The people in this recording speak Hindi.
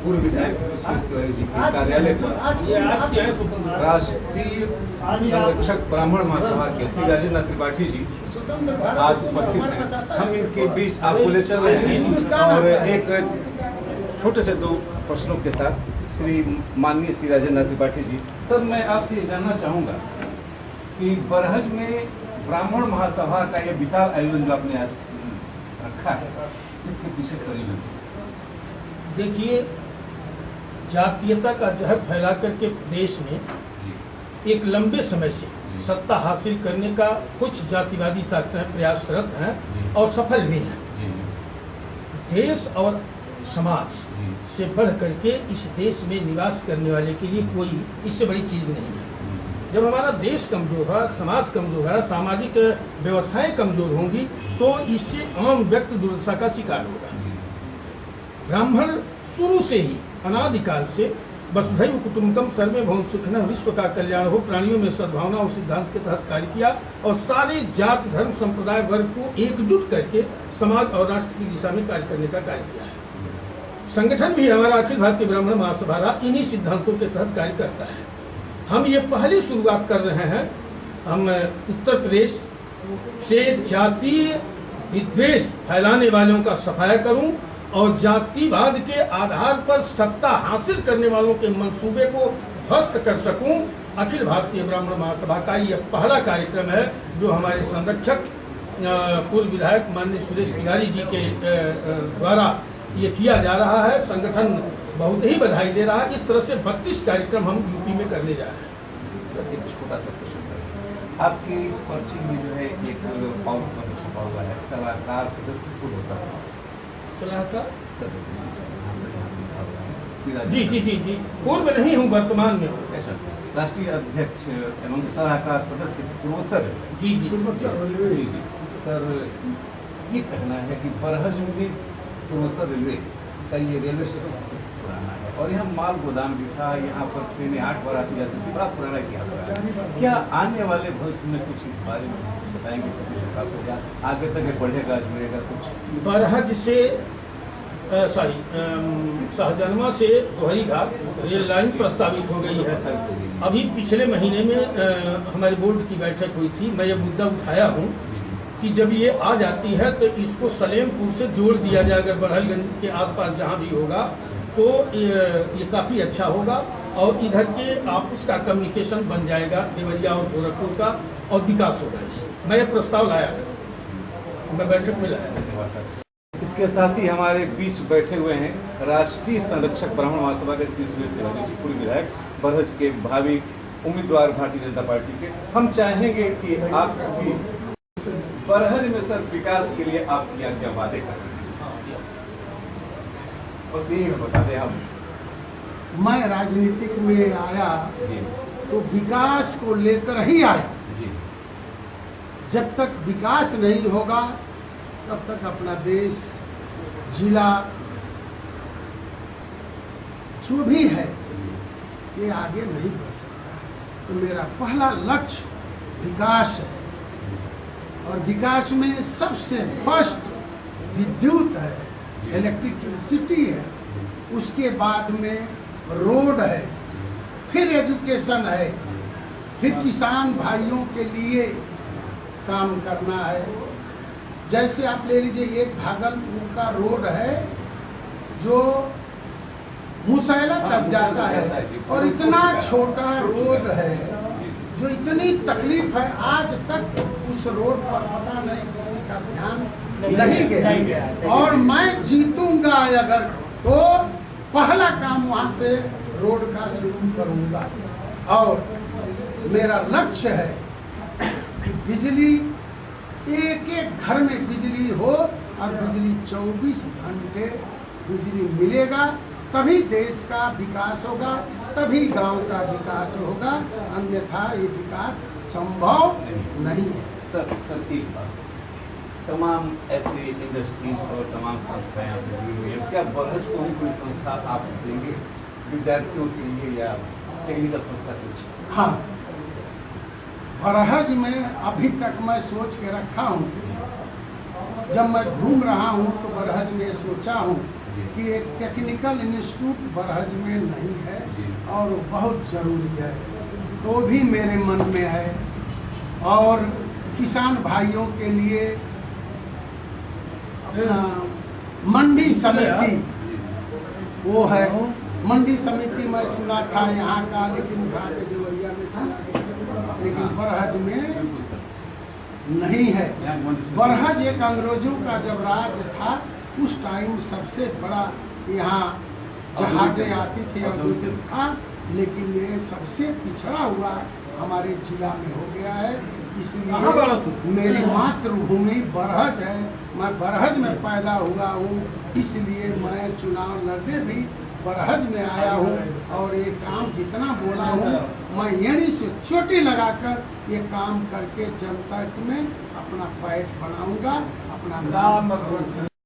पूर्व विधायक तिवारी जी के कार्यालय पर राष्ट्रीय संरक्षक ब्राह्मण महासभा के श्री राजेंद्र त्रिपाठी जी आज उपस्थित हैं। हम इनके बीच आपको ले चल रहे हैं और एक छोटे से दो प्रश्नों के साथ श्री माननीय श्री राजेंद्र त्रिपाठी जी। सर, मैं आपसे ये जानना चाहूँगा कि बरहज में ब्राह्मण महासभा का ये विशाल आयोजन जो आपने आज रखा है, इसके पीछे परिणाम देखिए, जातीयता का जहर फैला करके देश में एक लंबे समय से सत्ता हासिल करने का कुछ जातिवादी ताकतें प्रयासरत हैं और सफल भी हैं। देश और समाज से बढ़ करके इस देश में निवास करने वाले के लिए कोई इससे बड़ी चीज़ नहीं है। जब हमारा देश कमज़ोर है, समाज कमज़ोर है, सामाजिक व्यवस्थाएं कमज़ोर होंगी तो इससे आम व्यक्ति दुर्दशा का शिकार होगा। ब्राह्मण शुरू से ही अनादिकाल से वसुधैव कुटुम्बकम सर्वे भवन्तु सुखिनः विश्व का कल्याण हो, प्राणियों में सद्भावना और सिद्धांत के तहत कार्य किया और सारे जात धर्म संप्रदाय वर्ग को एकजुट करके समाज और राष्ट्र की दिशा में कार्य करने का कार्य किया है। संगठन भी हमारा अखिल भारतीय ब्राह्मण महासभा इन्हीं सिद्धांतों के तहत कार्य करता है। हम ये पहली शुरुआत कर रहे हैं। हम उत्तर प्रदेश से जातीय विद्वेष फैलाने वालों का सफाया करूं और जातिवाद के आधार पर सत्ता हासिल करने वालों के मंसूबे को ध्वस्त कर सकूं। अखिल भारतीय ब्राह्मण महासभा का ये पहला कार्यक्रम है जो हमारे संरक्षक पूर्व विधायक माननीय सुरेश तिवारी जी के द्वारा ये किया जा रहा है। संगठन बहुत ही बधाई दे रहा है। इस तरह से 32 कार्यक्रम हम यूपी में करने जा रहे हैं। सर, एक छोटा सा प्रश्न, आपकी पर्ची में जो है एक पाउच पर छपा हुआ है सलाहकार सदस्य खुद होता है। सलाहकार सदस्य जी जी जी जी पूर्व नहीं हूँ, वर्तमान में हूँ। राष्ट्रीय अध्यक्ष एवं सलाहकार सदस्य पूर्वोत्तर जी जी जी जी। सर, ये कहना है कि बरहज में पूर्वोत्तर रेलवे का ये रेलवे स्टेशन सबसे पुराना है और यहाँ माल गोदाम भी था, यहाँ पर ट्रेनें 8 बार आती जाती थी, बड़ा पुराना इतिहास है। क्या आने वाले भविष्य में कुछ इस बारे में बताएंगे? आगे तक ये बढ़ेगा जुड़ेगा कुछ? बरहज से शाहजहां से दोहरी घाट रेल लाइन प्रस्तावित हो गई है। अभी पिछले महीने में हमारी बोर्ड की बैठक हुई थी। मैं ये मुद्दा उठाया हूँ कि जब ये आ जाती है तो इसको सलेमपुर से जोड़ दिया जाए, अगर बड़हलगंज के आसपास जहाँ भी होगा तो ये काफ़ी अच्छा होगा और इधर के आपस का कम्युनिकेशन बन जाएगा देवरिया और गोरखपुर का और विकास होगा। इससे मैं ये प्रस्ताव लाया है, मैं बैठक में लाया। इसके साथ ही हमारे बीच बैठे हुए हैं राष्ट्रीय संरक्षक ब्राह्मण महासभा के श्री सुरेश तिवारी जी, पूर्व विधायक, बरहज के भावी उम्मीदवार भारतीय जनता पार्टी के। हम चाहेंगे कि आप बरहज में सर विकास के लिए आप क्या क्या वादे कर रहे हैं, बस यही बता दें। हम मैं राजनीतिक में आया जी तो विकास को लेकर ही आया। जी जब तक विकास नहीं होगा तब तक अपना देश, जिला जो भी है ये आगे नहीं बढ़ सकता। तो मेरा पहला लक्ष्य विकास है और विकास में सबसे फर्स्ट विद्युत है, इलेक्ट्रिसिटी है, उसके बाद में रोड है, फिर एजुकेशन है, फिर किसान भाइयों के लिए काम करना है। जैसे आप ले लीजिए, एक भागलपुर का रोड है जो मुसैला तक जाता है और इतना छोटा रोड है जो इतनी तकलीफ है, आज तक उस रोड पर पता नहीं किसी का ध्यान नहीं गया। और मैं जीतूंगा अगर तो पहला काम वहां से रोड का शुरू करूंगा। और मेरा लक्ष्य है कि बिजली, एक एक घर में बिजली हो और बिजली 24 घंटे बिजली मिलेगा, तभी देश का विकास होगा, तभी गांव का विकास होगा, अन्यथा ये विकास संभव नहीं है। सर एक बात, तमाम ऐसे इंडस्ट्रीज और तमाम संस्थाएं आपसे जुड़ी हुई है, क्या बरहज को भी कोई संस्था आप देंगे विद्यार्थियों के लिए या टेक्निकल संस्था कुछ? हाँ, बरहज में अभी तक मैं सोच के रखा हूँ, जब मैं घूम रहा हूँ तो बरहज में सोचा हूँ कि एक टेक्निकल इंस्टीट्यूट बरहज में नहीं है जी। और वो बहुत ज़रूरी है, तो भी मेरे मन में है। और किसान भाइयों के लिए अपना मंडी समिति वो है, मंडी समिति मैं सुना था यहाँ का, लेकिन उठा के देवरिया में चला गया, लेकिन बरहज में नहीं है। बरहज एक अंग्रेजों का जब राज था उस टाइम सबसे बड़ा यहाँ जहाजें आती थी, औद्योगिक था, लेकिन ये सबसे पिछड़ा हुआ हमारे जिला में हो गया है। इसलिए मेरी मातृभूमि बरहज है, मैं बरहज में पैदा हुआ हूँ, इसलिए मैं चुनाव लड़ने भी बरहज में आया हूँ। और ये काम जितना बोला हूँ मैं यहीं से चोटी लगाकर ये काम करके जनता में अपना पैठ बनाऊंगा, अपना नाम